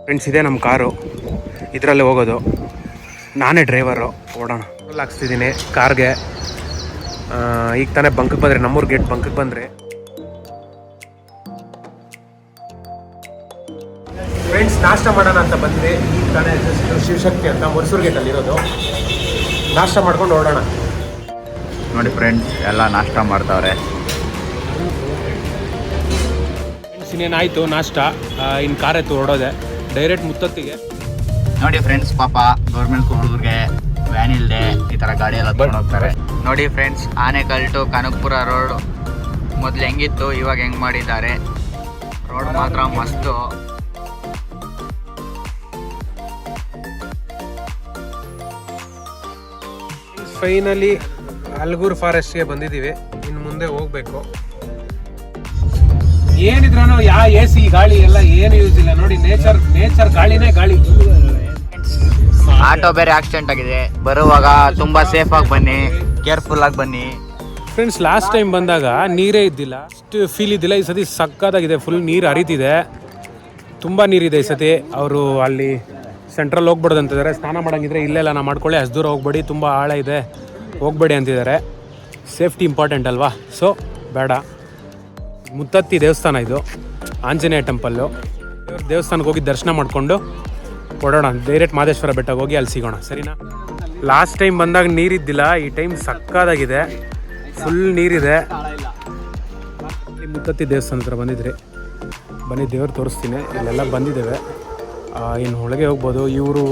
Friends, ಇದೇ ನಮ್ಮ car. ಇದರಲ್ಲೇ ಹೋಗೋದು. ನಾನೇ ಡ್ರೈವರು. ಓಡೋಣ. ಹಾಕ್ಸ್ತಿದ್ದೀನಿ ಕಾರ್ಗೆ. ಈಗ ತಾನೇ ಬಂಕಕ್ಕೆ ಬಂದರೆ, ನಮ್ಮೂರು ಗೇಟ್ ಬಂಕಕ್ಕೆ ಬಂದರೆ. ಫ್ರೆಂಡ್ಸ್, ನಾಷ್ಟ ಮಾಡೋಣ ಅಂತ ಬಂದ್ವಿ. ಈಗ ತಾನೇ ಶಿವಶಕ್ತಿ ಅಂತ ಮುರ್ಸೂರು ಗೇಟಲ್ಲಿ ಇರೋದು. ನಾಷ್ಟ ಮಾಡ್ಕೊಂಡು ಓಡೋಣ. ನೋಡಿ ಫ್ರೆಂಡ್ಸ್, ಎಲ್ಲ ನಾಷ್ಟ ಮಾಡ್ತಾವ್ರೆ. ಫ್ರೆಂಡ್ಸ್, ಇನ್ನೇನಾಯಿತು ನಾಷ್ಟ. ಇನ್ನು ಕಾರ್ ಎತ್ತು ಹೊರಡೋದೆ ಡೈರೆಕ್ಟ್ ಮುತ್ತತ್ತಿಗೆ. ನೋಡಿ ಫ್ರೆಂಡ್ಸ್, ಪಾಪ ಗೌರ್ಮೆಂಟ್ ಹುಡುಗರಿಗೆ ವ್ಯಾನ್ ಇಲ್ಲದೆ ಈ ಥರ ಗಾಡಿ ಎಲ್ಲ ತಗೊಂಡು ಹೋಗ್ತಾರೆ. ನೋಡಿ friends, Anekal to Kanakapura road ಮೊದಲು ಹೆಂಗಿತ್ತು, ಇವಾಗ ಹೆಂಗೆ ಮಾಡಿದ್ದಾರೆ. ರೋಡ್ ಮಾತ್ರ ಮಸ್ತು. ಫೈನಲಿ ಅಲ್ಗೂರ್ ಫಾರೆಸ್ಟ್ಗೆ ಬಂದಿದ್ದೀವಿ. ಇನ್ನು ಮುಂದೆ ಹೋಗ್ಬೇಕು. ಏನಿದ್ರೂ ಎ ಸಿ ಗಾಳಿ ಎಲ್ಲ ಏನು ಯೂಸ್ ಇಲ್ಲ. ನೋಡಿ, ನೇಚರ್ ಗಾಳಿನೇ ಗಾಳಿ. ಆಟೋ ಬೇರೆ ಆಕ್ಸಿಡೆಂಟ್ ಆಗಿದೆ. ಬರುವಾಗ ತುಂಬಾ ಸೇಫ್ ಆಗಿ ಬನ್ನಿ, ಕೇರ್ಫುಲ್ ಆಗಿ ಬನ್ನಿ. ಫ್ರೆಂಡ್ಸ್, ಲಾಸ್ಟ್ ಟೈಮ್ ಬಂದಾಗ ನೀರೇ ಇದ್ದಿಲ್ಲ, ಅಷ್ಟು ಫೀಲ್ ಇದ್ದಿಲ್ಲ. ಈ ಸತಿ ಸಕ್ಕತ್ತಾಗಿದೆ. ಫುಲ್ ನೀರು ಹರಿತಿದೆ, ತುಂಬ ನೀರಿದೆ ಈ ಸತಿ. ಅವರು ಅಲ್ಲಿ ಸೆಂಟ್ರಲ್ ಹೋಗ್ಬಿಡೋದು ಅಂತಿದ್ದಾರೆ. ಸ್ನಾನ ಮಾಡೋಂಗಿದ್ರೆ ಇಲ್ಲೆಲ್ಲ ನಾ ಮಾಡ್ಕೊಳ್ಳಿ, ಅಷ್ಟು ದೂರ ಹೋಗ್ಬೇಡಿ, ತುಂಬ ಆಳ ಇದೆ, ಹೋಗ್ಬೇಡಿ ಅಂತಿದ್ದಾರೆ. ಸೇಫ್ಟಿ ಇಂಪಾರ್ಟೆಂಟ್ ಅಲ್ವಾ, ಸೊ ಬೇಡ. ಮುತ್ತತ್ತಿ ದೇವಸ್ಥಾನ ಇದು, ಆಂಜನೇಯ ಟೆಂಪಲ್ಲು. ದೇವಸ್ಥಾನಕ್ಕೆ ಹೋಗಿ ದರ್ಶನ ಮಾಡಿಕೊಂಡು ಹೊಡೋಣ. ಡೈರೆಕ್ಟ್ ಮಾದೇಶ್ವರ ಬೆಟ್ಟಕ್ಕೆ ಹೋಗಿ ಅಲ್ಲಿ ಸಿಗೋಣ, ಸರಿನಾ? ಲಾಸ್ಟ್ ಟೈಮ್ ಬಂದಾಗ ನೀರಿದ್ದಿಲ್ಲ, ಈ ಟೈಮ್ ಸಕ್ಕತ್ತಾಗಿದೆ, ಫುಲ್ ನೀರಿದೆ. ಮುತ್ತತ್ತಿ ದೇವಸ್ಥಾನ ಹತ್ರ ಬಂದಿದ್ರಿ, ಬನ್ನಿ ದೇವ್ರು ತೋರಿಸ್ತೀನಿ. ಇಲ್ಲೆಲ್ಲ ಬಂದಿದ್ದೇವೆ, ಇನ್ನು ಒಳಗೆ ಹೋಗ್ಬೋದು. ಇವರು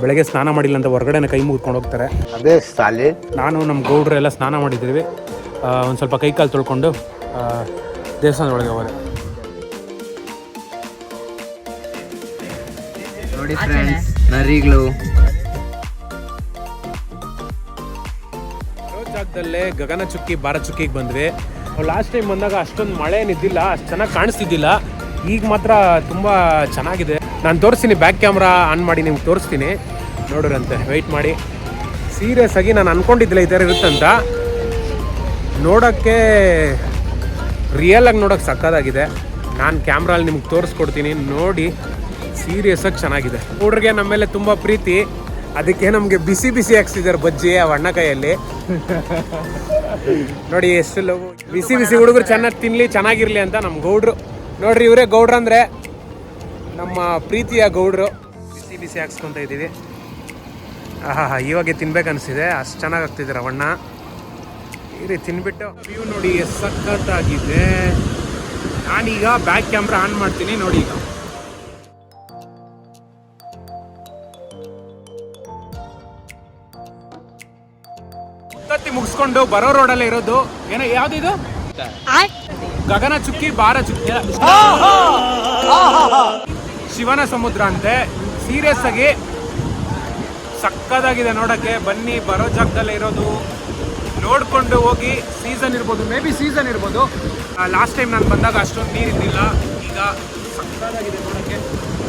ಬೆಳಗ್ಗೆ ಸ್ನಾನ ಮಾಡಿಲ್ಲ ಅಂತ ಹೊರಗಡೆನೇ ಕೈ ಮುಗಿದ್ಕೊಂಡು ಹೋಗ್ತಾರೆ. ಅದೇ ಸಾಲಿ ನಾನು ನಮ್ಮ ಗೌಡ್ರು ಎಲ್ಲ ಸ್ನಾನ ಮಾಡಿದ್ದೀವಿ. ಒಂದು ಸ್ವಲ್ಪ ಕೈ ಕಾಲು ತೊಳ್ಕೊಂಡು ದೇವಸ್ಥಾನದೊಳಗೆ ಹೋಗೋದು. ನೋಡಿ ಫ್ರೆಂಡ್ಸ್, ನರಿಗಳು. ಜಾಗದಲ್ಲೇ ಗಗನ ಚುಕ್ಕಿ ಬಾರ ಚುಕ್ಕಿಗೆ ಬಂದ್ವಿ. ಲಾಸ್ಟ್ ಟೈಮ್ ಬಂದಾಗ ಅಷ್ಟೊಂದು ಮಳೆ ಏನಿದ್ದಿಲ್ಲ, ಅಷ್ಟು ಚೆನ್ನಾಗಿ ಕಾಣಿಸ್ತಿದ್ದಿಲ್ಲ. ಈಗ ಮಾತ್ರ ತುಂಬ ಚೆನ್ನಾಗಿದೆ. ನಾನು ತೋರಿಸ್ತೀನಿ, ಬ್ಯಾಕ್ ಕ್ಯಾಮ್ರಾ ಆನ್ ಮಾಡಿ ನಿಮ್ಗೆ ತೋರಿಸ್ತೀನಿ, ನೋಡ್ರಂತೆ. ವೆಯ್ಟ್ ಮಾಡಿ. ಸೀರಿಯಸ್ ಆಗಿ ನಾನು ಅಂದ್ಕೊಂಡಿದ್ದಿಲ್ಲ ಈ ಥರ ಇರುತ್ತಂತ. ನೋಡೋಕ್ಕೆ ರಿಯಲಾಗಿ ನೋಡೋಕ್ಕೆ ಸಕ್ಕತ್ತಾಗಿದೆ. ನಾನು ಕ್ಯಾಮ್ರಲ್ಲಿ ನಿಮ್ಗೆ ತೋರಿಸ್ಕೊಡ್ತೀನಿ, ನೋಡಿ. ಸೀರಿಯಸ್ ಆಗಿ ಚೆನ್ನಾಗಿದೆ. ಹುಡುಗರಿಗೆ ನಮ್ಮ ಮೇಲೆ ತುಂಬ ಪ್ರೀತಿ, ಅದಕ್ಕೆ ನಮಗೆ ಬಿಸಿ ಬಿಸಿ ಹಾಕ್ಸಿದ್ದಾರೆ ಬಜ್ಜಿ ಆ ಅಣ್ಣ ಕೈಯಲ್ಲಿ. ನೋಡಿ ಎಷ್ಟು ಲವ್. ಬಿಸಿ ಬಿಸಿ ಹುಡುಗರು ಚೆನ್ನಾಗಿ ತಿನ್ನಲಿ, ಚೆನ್ನಾಗಿರಲಿ ಅಂತ ನಮ್ಮ ಗೌಡ್ರು. ನೋಡ್ರಿ, ಇವರೇ ಗೌಡ್ರು ಅಂದರೆ ನಮ್ಮ ಪ್ರೀತಿಯ ಗೌಡ್ರು. ಬಿಸಿ ಬಿಸಿ ಹಾಕ್ಸ್ಕೊತ ಇದ್ದೀವಿ. ಇವಾಗೆ ತಿನ್ಬೇಕು ಅನಿಸಿದೆ, ಅಷ್ಟು ಚೆನ್ನಾಗಿ ಆಗ್ತಿದ್ದಾರೆ ಅಣ್ಣ. ಈ ರೀತಿ ತಿನ್ಬಿಟ್ಟು ವ್ಯೂ ನೋಡಿ ಎಷ್ಟು ಸಖತ್ತಾಗಿದೆ. ನಾನೀಗ ಬ್ಯಾಕ್ ಕ್ಯಾಮ್ರಾ ಆನ್ ಮಾಡ್ತೀನಿ, ನೋಡಿ. ಈಗ ಮುತ್ತತ್ತಿ ಮುಗಿಸ್ಕೊಂಡು ಬರೋ ರೋಡಲ್ಲೇ ಇರೋದು. ಏನೋ ಯಾವ್ದಿದು, ಗಗನ ಚುಕ್ಕಿ ಬಾರ ಚುಕ್ಕಿ, ಶಿವನ ಸಮುದ್ರ ಅಂತೆ. ಸೀರಿಯಸ್ ಆಗಿ ಸಕ್ಕದಾಗಿದೆ ನೋಡಕ್ಕೆ. ಬನ್ನಿ, ಬರೋ ಜಾಗದಲ್ಲೇ ಇರೋದು, ನೋಡ್ಕೊಂಡು ಹೋಗಿ. ಸೀಸನ್ ಇರ್ಬೋದು, ಮೇ ಬಿ ಸೀಸನ್ ಇರ್ಬೋದು. ಲಾಸ್ಟ್ ಟೈಮ್ ನಾನು ಬಂದಾಗ ಅಷ್ಟೊಂದು ನೀರಿದ್ದಿಲ್ಲ. ಈಗ ಸಕ್ಕದಾಗಿದೆ ನೋಡಕ್ಕೆ.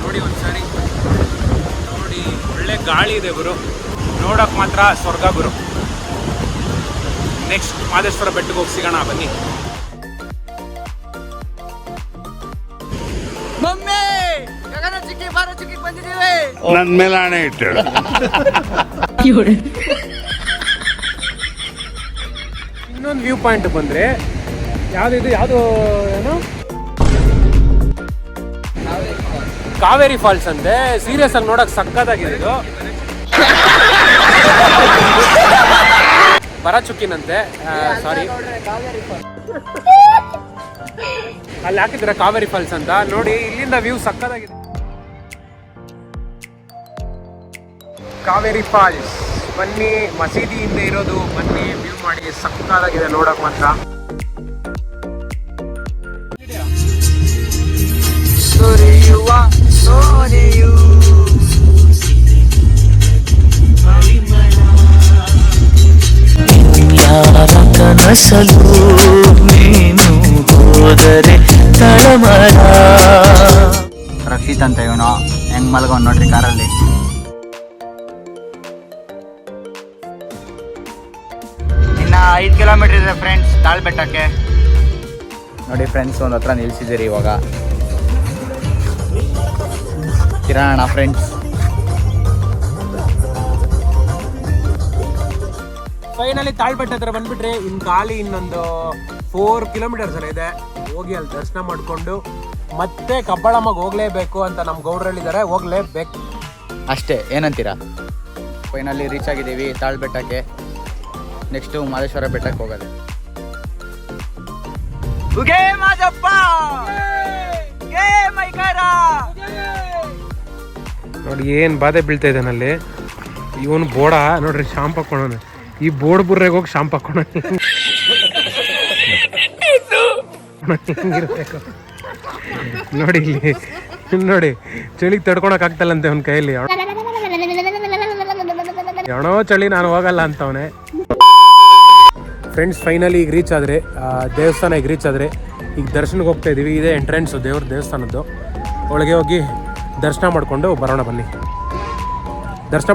ನೋಡಿ ಒಂದ್ಸಾರಿ ನೋಡಿ, ಒಳ್ಳೆ ಗಾಳಿ ಇದೆ ಗುರು. ನೋಡಕ್ ಮಾತ್ರ ಸ್ವರ್ಗ ಗುರು. ನೆಕ್ಸ್ಟ್ ಮಾದೇಶ್ವರ ಬೆಟ್ಟಕ್ಕೆ ಹೋಗಿ ಸಿಗೋಣ, ಬನ್ನಿ. ಮಮ್ಮಿ, ಗಗನ ಚುಕ್ಕಿ ಬಾರ ಚುಕ್ಕಿ ಬಂದಿದ್ದೀವಿ. ನನ್ನ ಮೇಲೆ ಆಣೆ ಇಟ್ಟು. ಇನ್ನೊಂದು ವ್ಯೂ ಪಾಯಿಂಟ್ ಬಂದರೆ ಯಾವುದು ಏನು, ಕಾವೇರಿ ಫಾಲ್ಸ್ ಅಂತೆ. ಸೀರಿಯಸ್ ಆಗಿ ನೋಡಕ್ ಸಕ್ಕತ್ತಾಗಿದೆ ಇದು. ಬರ ಚುಕ್ಕಿನಂತೆ, ಸಾರಿ, ಅಲ್ಲಿ ಹಾಕಿದ್ರೆ ಕಾವೇರಿ ಫಾಲ್ಸ್ ಅಂತ. ನೋಡಿ, ಇಲ್ಲಿಂದ ವ್ಯೂ ಸಕ್ಕತ್ತಾಗಿದೆ. ಕಾವೇರಿ ಫಾಲ್ಸ್, ಬನ್ನಿ. ಮಸೀದಿ ಹಿಂದೆ ಇರೋದು, ಬನ್ನಿ ವ್ಯೂ ಮಾಡಿ. ಸಕ್ಕತ್ತಾಗಿದೆ ನೋಡಕ್ ಮಾತ್ರ. ಕನಸಲು ನೀನು ಹೋದರೆ ತಳಮಳ. ರಕ್ಷಿತ್ ಅಂತ ಇವನು ಹೆಂಗ್ ಮಲ್ಗೊಂಡ್ ನೋಡ್ರಿ ಕಾರಲ್ಲಿ. ಇನ್ನ 5 ಕಿಲೋಮೀಟರ್ ಇದೆ ಫ್ರೆಂಡ್ಸ್ ತಾಳ್ಬೆಟ್ಟಕ್ಕೆ. ನೋಡಿ ಫ್ರೆಂಡ್ಸ್, ಒಂದು ಹತ್ರ ನಿಲ್ಸಿದ್ದೀರಿ. ಇವಾಗ ತಿರೋಣ ಫ್ರೆಂಡ್ಸ್. ಫೈನಲಿ ತಾಳ್ಬೆಟ್ಟ ಹತ್ರ ಬಂದ್ಬಿಟ್ರೆ ಖಾಲಿ ಇನ್ನೊಂದು 4 ಕಿಲೋಮೀಟರ್ಸ್ ಎಲ್ಲ ಇದೆ. ಹೋಗಿ ಅಲ್ಲಿ ದರ್ಶನ ಮಾಡಿಕೊಂಡು ಮತ್ತೆ ಕಬ್ಬಳಮ್ಮಗೆ ಹೋಗ್ಲೇಬೇಕು ಅಂತ ನಮ್ಮ ಗೌಡ್ರು ಹೇಳಿದ್ದಾರೆ. ಹೋಗ್ಲೇಬೇಕು ಅಷ್ಟೇ, ಏನಂತೀರಾ? ಫೈನಲಿ ರೀಚ್ ಆಗಿದ್ದೀವಿ ತಾಳ್ಬೆಟ್ಟಕ್ಕೆ. ನೆಕ್ಸ್ಟು ಮಾದೇಶ್ವರ ಬೆಟ್ಟಕ್ಕೆ ಹೋಗೋದು. ನೋಡಿ ಏನು ಬಾಧೆ ಬೀಳ್ತಾ ಇದ್ದಾನಲ್ಲಿ. ಇವನು ಬೋಡ ನೋಡ್ರಿ ಶಾಂಪ್ ಹಾಕೋಣ. ಈ ಬೋರ್ಡ್ ಬುರ್ರೆಗೆ ಹೋಗಿ ಶಾಂಪ್ ಹಾಕೋಣ. ನೋಡಿ ಇಲ್ಲಿ ನೋಡಿ, ಚಳಿಗೆ ತಡ್ಕೊಳಕ್ ಆಗ್ತಲ್ಲಂತೆ ಅವನ ಕೈಯಲ್ಲಿ. ಎಣೋ ಚಳಿ ನಾನು ಹೋಗಲ್ಲ ಅಂತವನೆ. ಫ್ರೆಂಡ್ಸ್ ಫೈನಲಿ ಈಗ ರೀಚ್ ಆದರೆ ದೇವಸ್ಥಾನ ಈಗ ರೀಚ್ ಆದರೆ ಈಗ ದರ್ಶನಕ್ಕೆ ಹೋಗ್ತಾ ಇದ್ದೀವಿ. ಇದೇ ಎಂಟ್ರೆನ್ಸು ದೇವ್ರ ದೇವಸ್ಥಾನದ್ದು. ಒಳಗೆ ಹೋಗಿ ದರ್ಶನ ಮಾಡಿಕೊಂಡು ಬರೋಣ ಬನ್ನಿ. ದರ್ಶನ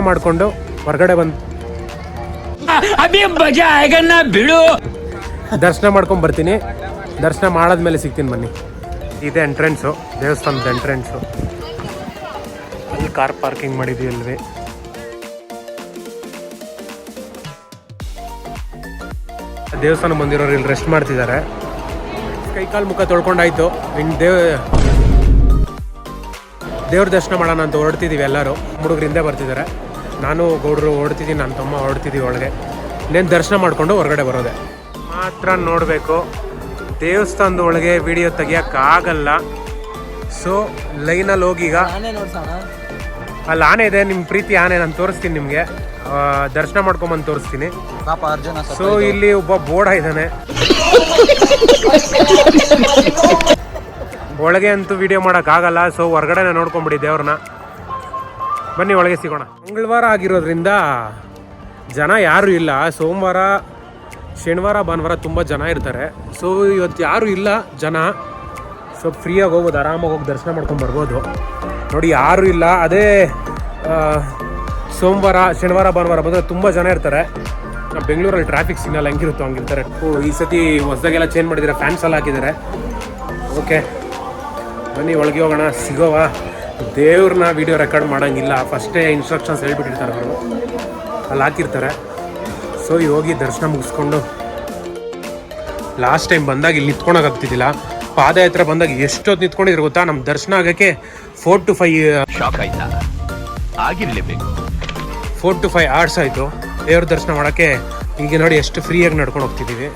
ಮಾಡಿಕೊಂಡು ಹೊರಗಡೆ ಬಂದು ದರ್ಶನ ಮಾಡ್ಕೊಂಡು ಬರ್ತೀನಿ. ದರ್ಶನ ಮಾಡಾದ್ಮೇಲೆ ಸಿಗ್ತೀನಿ ಬನ್ನಿ. ಇದೇ ಎಂಟ್ರೆನ್ಸು, ದೇವಸ್ಥಾನದ ಎಂಟ್ರೆನ್ಸು. ಅಲ್ಲಿ ಕಾರ್ ಪಾರ್ಕಿಂಗ್ ಮಾಡಿದ್ವಿ ಅಲ್ವೇ. ದೇವಸ್ಥಾನ ಬಂದಿರೋರು ಇಲ್ಲಿ ರೆಸ್ಟ್ ಮಾಡ್ತಿದ್ದಾರೆ. ಕೈಕಾಲು ಮುಖ ತೊಳ್ಕೊಂಡಾಯ್ತು. ಇನ್ನು ದೇವ್ರ ದರ್ಶನ ಮಾಡೋಣ ಅಂತ ಹೊರಡ್ತಿದ್ದೀವಿ. ಎಲ್ಲರೂ ಹುಡುಗರು ಹಿಂದೆ ಬರ್ತಿದ್ದಾರೆ. ನಾನು ಗೌಡ್ರು ಹೊರಡ್ತಿದ್ದೀನಿ, ನನ್ನ ತಮ್ಮ ಹೊರಡ್ತಿದ್ದೀವಿ ಒಳಗೆ. ಇನ್ನೇನು ದರ್ಶನ ಮಾಡಿಕೊಂಡು ಹೊರಗಡೆ ಬರೋದೆ ಮಾತ್ರ ನೋಡಬೇಕು. ದೇವಸ್ಥಾನದ ಒಳಗೆ ವಿಡಿಯೋ ತೆಗಿಯೋಕ್ಕಾಗಲ್ಲ. ಸೊ ಲೈನಲ್ಲಿ ಹೋಗೀಗ ಅಲ್ಲಿ ಆನೆ ಇದೆ. ನಿಮ್ಮ ಪ್ರೀತಿ ಆನೆ ನಾನು ತೋರಿಸ್ತೀನಿ ನಿಮಗೆ. ದರ್ಶನ ಮಾಡ್ಕೊಂಬಂದು ತೋರಿಸ್ತೀನಿ. ಸೊ ಇಲ್ಲಿ ಒಬ್ಬ ಬೋಡ ಇದ್ದಾನೆ. ಒಳಗೆ ಅಂತೂ ವಿಡಿಯೋ ಮಾಡೋಕ್ಕಾಗಲ್ಲ. ಸೊ ಹೊರಗಡೆನೇ ನೋಡ್ಕೊಂಬಿಡಿ ದೇವ್ರನ್ನ. ಬನ್ನಿ ಒಳಗೆ ಸಿಗೋಣ. ಮಂಗಳವಾರ ಆಗಿರೋದ್ರಿಂದ ಜನ ಯಾರೂ ಇಲ್ಲ. ಸೋಮವಾರ, ಶನಿವಾರ, ಭಾನುವಾರ ತುಂಬ ಜನ ಇರ್ತಾರೆ. ಸೊ ಇವತ್ತು ಯಾರೂ ಇಲ್ಲ ಜನ. ಸೊ ಫ್ರೀಯಾಗಿ ಹೋಗ್ಬೋದು, ಆರಾಮಾಗಿ ಹೋಗಿ ದರ್ಶನ ಮಾಡ್ಕೊಂಡು ಬರ್ಬೋದು. ನೋಡಿ ಯಾರೂ ಇಲ್ಲ. ಅದೇ ಸೋಮವಾರ, ಶನಿವಾರ, ಭಾನುವಾರ ಬಂದರೆ ತುಂಬ ಜನ ಇರ್ತಾರೆ. ಬೆಂಗಳೂರಲ್ಲಿ ಟ್ರಾಫಿಕ್ ಸಿಗ್ನಲ್ ಹೆಂಗಿರುತ್ತೋ ಹಂಗಿರ್ತಾರೆ. ಈ ಸತಿ ಹೊಸದಾಗೆಲ್ಲ ಚೇಂಜ್ ಮಾಡಿದ್ದಾರೆ, ಫ್ಯಾನ್ಸ್ ಎಲ್ಲ ಹಾಕಿದ್ದಾರೆ. ಓಕೆ ಬನ್ನಿ ಒಳಗೆ ಹೋಗೋಣ. ಸಿಗೋವಾ? ದೇವ್ರನ್ನ ವೀಡಿಯೋ ರೆಕಾರ್ಡ್ ಮಾಡೋಂಗಿಲ್ಲ. ಫಸ್ಟೇ ಇನ್ಸ್ಟ್ರಕ್ಷನ್ಸ್ ಹೇಳ್ಬಿಟ್ಟಿರ್ತಾರೆ ಅವರು, ಅಲ್ಲಿ ಹಾಕಿರ್ತಾರೆ. ಸೊ ಈಗ ಹೋಗಿ ದರ್ಶನ ಮುಗಿಸ್ಕೊಂಡು. ಲಾಸ್ಟ್ ಟೈಮ್ ಬಂದಾಗ ಇಲ್ಲಿ ನಿಂತ್ಕೊಳಕ್ಕಾಗ್ತಿದ್ದಿಲ್ಲ. ಪಾದಯಾತ್ರೆ ಬಂದಾಗ ಎಷ್ಟೊತ್ತು ನಿಂತ್ಕೊಂಡಿದ್ರು ಗೊತ್ತಾ? ನಮ್ಮ ದರ್ಶನ ಆಗೋಕ್ಕೆ 4 to 5 ಶಾಕ್ ಆಯ್ತಾ? ಆಗಿರಲೇಬೇಕು. 4 to 5 hours ಆಯಿತು ದೇವ್ರ ದರ್ಶನ ಮಾಡೋಕ್ಕೆ. ಈಗ ನೋಡಿ ಎಷ್ಟು ಫ್ರೀಯಾಗಿ ನಡ್ಕೊಂಡು ಹೋಗ್ತಿದ್ದೀವಿ.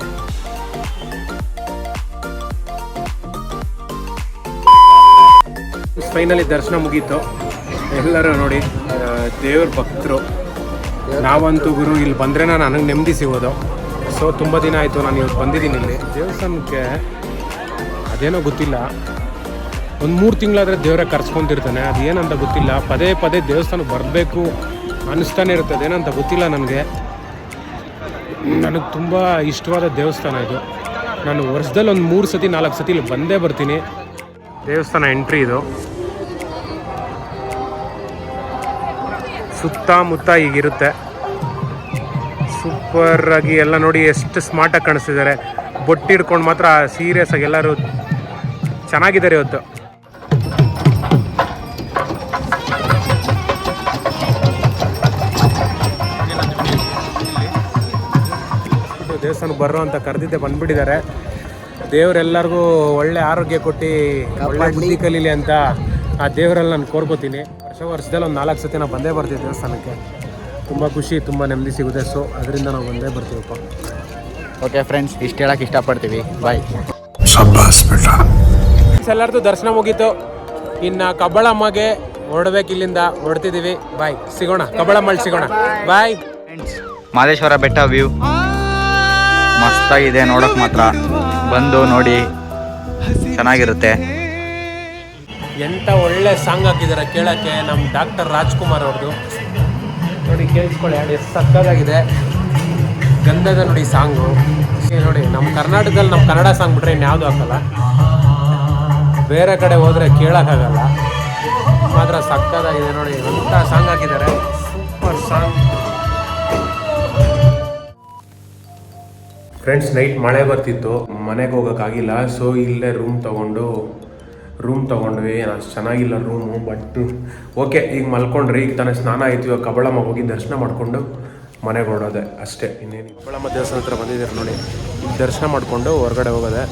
ಫೈನಲಿ ದರ್ಶನ ಮುಗೀತು. ಎಲ್ಲರೂ ನೋಡಿ ದೇವ್ರ ಭಕ್ತರು. ನಾವಂತೂ ಗುರು ಇಲ್ಲಿ ಬಂದರೆ ನನಗೆ ನೆಮ್ಮದಿ ಸಿಗೋದು. ಸೊ ತುಂಬ ದಿನ ಆಯಿತು ನಾನು ಇವತ್ತು ಬಂದಿದ್ದೀನಿ ಇಲ್ಲಿ ದೇವಸ್ಥಾನಕ್ಕೆ. ಅದೇನೋ ಗೊತ್ತಿಲ್ಲ, ಒಂದು 3 ತಿಂಗಳಾದರೆ ದೇವರೇ ಕರ್ಸ್ಕೊತಿರ್ತಾನೆ. ಅದು ಏನಂತ ಗೊತ್ತಿಲ್ಲ. ಪದೇ ಪದೇ ದೇವಸ್ಥಾನಕ್ಕೆ ಬರಬೇಕು ಅನ್ನಿಸ್ತಾನೆ ಇರುತ್ತೆ. ಅದೇನಂತ ಗೊತ್ತಿಲ್ಲ ನನಗೆ. ನನಗೆ ತುಂಬ ಇಷ್ಟವಾದ ದೇವಸ್ಥಾನ ಇದು. ನಾನು ವರ್ಷದಲ್ಲಿ ಒಂದು 3 ಸತಿ 4 ಸತಿ ಇಲ್ಲಿ ಬಂದೇ ಬರ್ತೀನಿ. ದೇವಸ್ಥಾನ ಎಂಟ್ರಿ ಇದು. ಸುತ್ತಮುತ್ತ ಹೀಗಿರುತ್ತೆ. ಸೂಪರ್ ಆಗಿ ಎಲ್ಲ ನೋಡಿ ಎಷ್ಟು ಸ್ಮಾರ್ಟಾಗಿ ಕಾಣಿಸ್ತಿದ್ದಾರೆ. ಬೊಟ್ಟು ಹಿಡ್ಕೊಂಡು ಮಾತ್ರ ಸೀರಿಯಸ್ ಆಗಿ ಎಲ್ಲರೂ ಚೆನ್ನಾಗಿದ್ದಾರೆ ಇವತ್ತು. ದೇವಸ್ಥಾನಕ್ಕೆ ಬರ್ರೋ ಅಂತ ಕರೆದಿದ್ದೆ, ಬಂದ್ಬಿಟ್ಟಿದ್ದಾರೆ. ದೇವರೆಲ್ಲರಿಗೂ ಒಳ್ಳೆ ಆರೋಗ್ಯ ಕೊಟ್ಟು ಒಳ್ಳೆ ಬುದ್ಧಿ ಕಲೀಲಿ ಅಂತ ಆ ದೇವರಲ್ಲಿ ನಾನು ಕೋರ್ಕೋತೀನಿ. ವರ್ಷದಲ್ಲಿ ಒಂದು 4 ಸತಿ ನಾವು ಬಂದೇ ಬರ್ತೀವಿ ದೇವಸ್ಥಾನಕ್ಕೆ. ತುಂಬ ಖುಷಿ, ತುಂಬ ನೆಮ್ಮದಿ ಸಿಗುತ್ತೆ. ಸೊ ಅದರಿಂದ ನಾವು ಬಂದೇ ಬರ್ತೀವಪ್ಪ. ಓಕೆ ಫ್ರೆಂಡ್ಸ್, ಇಷ್ಟು ಹೇಳಕ್ಕೆ ಇಷ್ಟಪಡ್ತೀವಿ. ಬಾಯ್. ಎಲ್ಲರದು ದರ್ಶನ ಮುಗೀತು. ಇನ್ನು ಕಬ್ಬಳಮ್ಮಗೆ ಹೊರಡ್ಬೇಕು. ಇಲ್ಲಿಂದ ಹೊರಡ್ತಿದ್ದೀವಿ. ಬಾಯ್, ಸಿಗೋಣ ಕಬ್ಬಳಮ್ಮಲ್ಲಿ ಸಿಗೋಣ. Bye friends. ಮಾದೇಶ್ವರ ಬೆಟ್ಟ ವ್ಯೂ ಮಸ್ತಾಗಿದೆ ನೋಡೋಕೆ ಮಾತ್ರ. ಬಂದು ನೋಡಿ, ಚೆನ್ನಾಗಿರುತ್ತೆ. ಎಂಥ ಒಳ್ಳೆ ಸಾಂಗ್ ಹಾಕಿದ್ದಾರೆ ಕೇಳೋಕ್ಕೆ. ನಮ್ಮ ಡಾಕ್ಟರ್ ರಾಜ್ಕುಮಾರ್ ಅವ್ರದ್ದು ನೋಡಿ, ಕೇಳಿಸ್ಕೊಳ್ಳಿ. ಎಷ್ಟು ಸಕ್ಕತ್ತಾಗಿದೆ. ಗಂಧದ ನೋಡಿ ಸಾಂಗು. ನೋಡಿ ನಮ್ಮ ಕರ್ನಾಟಕದಲ್ಲಿ ನಮ್ಮ ಕನ್ನಡ ಸಾಂಗ್ ಬಿಟ್ರೆ ಇನ್ಯಾವುದು ಹಾಕಲ್ಲ. ಬೇರೆ ಕಡೆ ಹೋದರೆ ಕೇಳೋಕ್ಕಾಗಲ್ಲ. ಮಾತ್ರ ಸಕ್ಕತ್ತಾಗಿದೆ ನೋಡಿ. ಎಂಥ ಸಾಂಗ್ ಹಾಕಿದ್ದಾರೆ. Super song. ಫ್ರೆಂಡ್ಸ್, ನೈಟ್ ಮಳೆ ಬರ್ತಿತ್ತು, ಮನೆಗೆ ಹೋಗೋಕ್ಕಾಗಿಲ್ಲ. ಸೊ ಇಲ್ಲೇ ರೂಮ್ ತೊಗೊಂಡು ರೂಮ್ ತೊಗೊಂಡ್ವಿ. ಅಷ್ಟು ಚೆನ್ನಾಗಿಲ್ಲ ರೂಮು, ಬಟ್ ಓಕೆ. ಈಗ ಮಲ್ಕೊಂಡ್ರಿ, ಈಗ ತಾನೇ ಸ್ನಾನ ಆಯ್ತು. ಇವಾಗ ಕಬಳಮ್ಮ ಹೋಗಿ ದರ್ಶನ ಮಾಡಿಕೊಂಡು ಮನೆಗೆ ಹೊರಡೋದೆ ಅಷ್ಟೇ. ಇನ್ನೇನು ಕಬಳಮ್ಮ ದೇವಸ್ಥಾನ ಹತ್ರ ಬಂದಿದ್ದೀರಿ ನೋಡಿ. ಈಗ ದರ್ಶನ ಮಾಡಿಕೊಂಡು ಹೊರಗಡೆ ಹೋಗೋದೆ.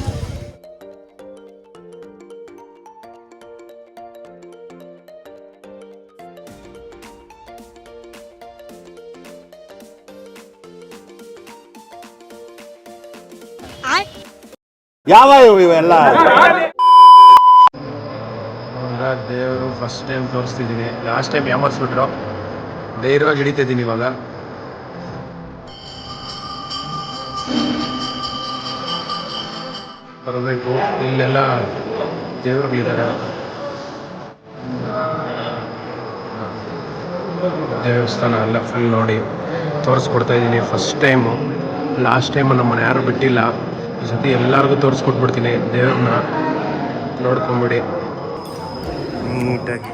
ಯಾವ ಇವೆಲ್ಲ ದೇವರು ಫಸ್ಟ್ ಟೈಮ್ ತೋರಿಸ್ತಿದ್ದೀನಿ. ಲಾಸ್ಟ್ ಟೈಮ್ ಯಾಮರ್ಸ್ಬಿಟ್ರು. ಧೈರ್ಯವಾಗಿ ಹಿಡಿತಿದ್ದೀನಿ ಇವಾಗ. ಬರಬೇಕು. ಇಲ್ಲೆಲ್ಲ ದೇವರುಗಳಿದ್ದಾರೆ. ದೇವಸ್ಥಾನ ಎಲ್ಲ ಫುಲ್ ನೋಡಿ ತೋರಿಸ್ಕೊಡ್ತಾ ಇದ್ದೀನಿ. ಫಸ್ಟ್ ಟೈಮು, ಲಾಸ್ಟ್ ಟೈಮು ನಮ್ಮನ್ನು ಯಾರು ಬಿಟ್ಟಿಲ್ಲ. ಈ ಸತಿ ಎಲ್ಲರಿಗೂ ತೋರಿಸ್ಕೊಟ್ಬಿಡ್ತೀನಿ. ದೇವ್ರನ್ನ ನೋಡ್ಕೊಂಬಿಡಿ ನೀಟಾಗಿ.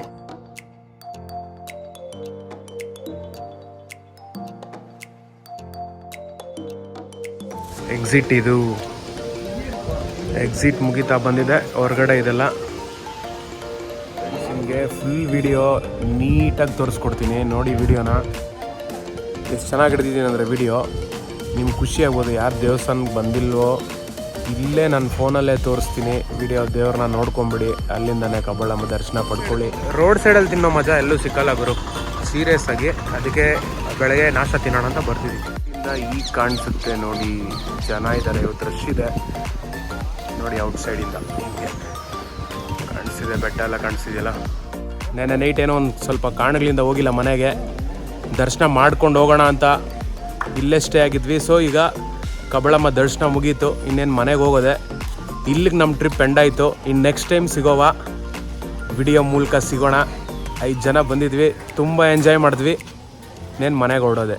ಎಕ್ಸಿಟ್ ಇದು. ಎಕ್ಸಿಟ್ ಮುಗಿತಾ ಬಂದಿದೆ. ಹೊರಗಡೆ ಇದೆಲ್ಲ ನಿಮಗೆ ಫುಲ್ ವಿಡಿಯೋ ನೀಟಾಗಿ ತೋರಿಸ್ಕೊಡ್ತೀನಿ. ನೋಡಿ ವಿಡಿಯೋನ ಎಷ್ಟು ಚೆನ್ನಾಗಿ ಹಿಡಿದಿದ್ದೀನಿ ಅಂದರೆ ವಿಡಿಯೋ ನಿಮ್ಗೆ ಖುಷಿ ಆಗ್ಬೋದು. ಯಾರು ದೇವಸ್ಥಾನಕ್ಕೆ ಬಂದಿಲ್ವೋ ಇಲ್ಲೇ ನನ್ನ ಫೋನಲ್ಲೇ ತೋರಿಸ್ತೀನಿ ವಿಡಿಯೋ. ದೇವ್ರನ್ನ ನೋಡ್ಕೊಂಬಿಡಿ. ಅಲ್ಲಿಂದನೇ ಕಬಳಮ್ಮ ದರ್ಶನ ಪಡ್ಕೊಳ್ಳಿ. ರೋಡ್ ಸೈಡಲ್ಲಿ ತಿನ್ನೋ ಮಜಾ ಎಲ್ಲೂ ಸಿಕ್ಕಲ್ಲ ಗುರು, ಸೀರಿಯಸ್ ಆಗಿ. ಅದಕ್ಕೆ ಬೆಳಗ್ಗೆ ನಾಷ್ಟ ತಿನ್ನೋಣ ಅಂತ ಬರ್ತಿದ್ದೀವಿ. ಇಲ್ಲಿಂದ ಈಗ ಕಾಣಿಸುತ್ತೆ ನೋಡಿ, ಜನ ಇದ್ದಾರೆ. ಇವತ್ತು ರಶ್ ಇದೆ ನೋಡಿ. ಔಟ್ಸೈಡಿಂದ ಹೀಗೆ ಕಾಣಿಸ್ತಿದೆ, ಬೆಟ್ಟ ಎಲ್ಲ ಕಾಣಿಸ್ತಿದೆಯಲ್ಲ. ನೆನ್ನೆ ನೈಟ್ ಏನೋ ಒಂದು ಸ್ವಲ್ಪ ಕಾರಣಗಳಿಂದ ಹೋಗಿಲ್ಲ ಮನೆಗೆ. ದರ್ಶನ ಮಾಡ್ಕೊಂಡು ಹೋಗೋಣ ಅಂತ ಇಲ್ಲೇ ಸ್ಟೇ ಆಗಿದ್ವಿ. ಸೊ ಈಗ ಕಬಳಮ್ಮ ದರ್ಶನ ಮುಗೀತು. ಇನ್ನೇನು ಮನೆಗೆ ಹೋಗೋದೆ. ಇಲ್ಲಿಗೆ ನಮ್ಮ ಟ್ರಿಪ್ ಎಂಡ್ ಆಯಿತು. ಇನ್ನು ನೆಕ್ಸ್ಟ್ ಟೈಮ್ ಸಿಗೋವ ವಿಡಿಯೋ ಮೂಲಕ ಸಿಗೋಣ. 5 ಜನ ಬಂದಿದ್ವಿ, ತುಂಬ ಎಂಜಾಯ್ ಮಾಡಿದ್ವಿ. ಇನ್ನೇನು ಮನೆಗೆ ಹೊರಡೋದೆ.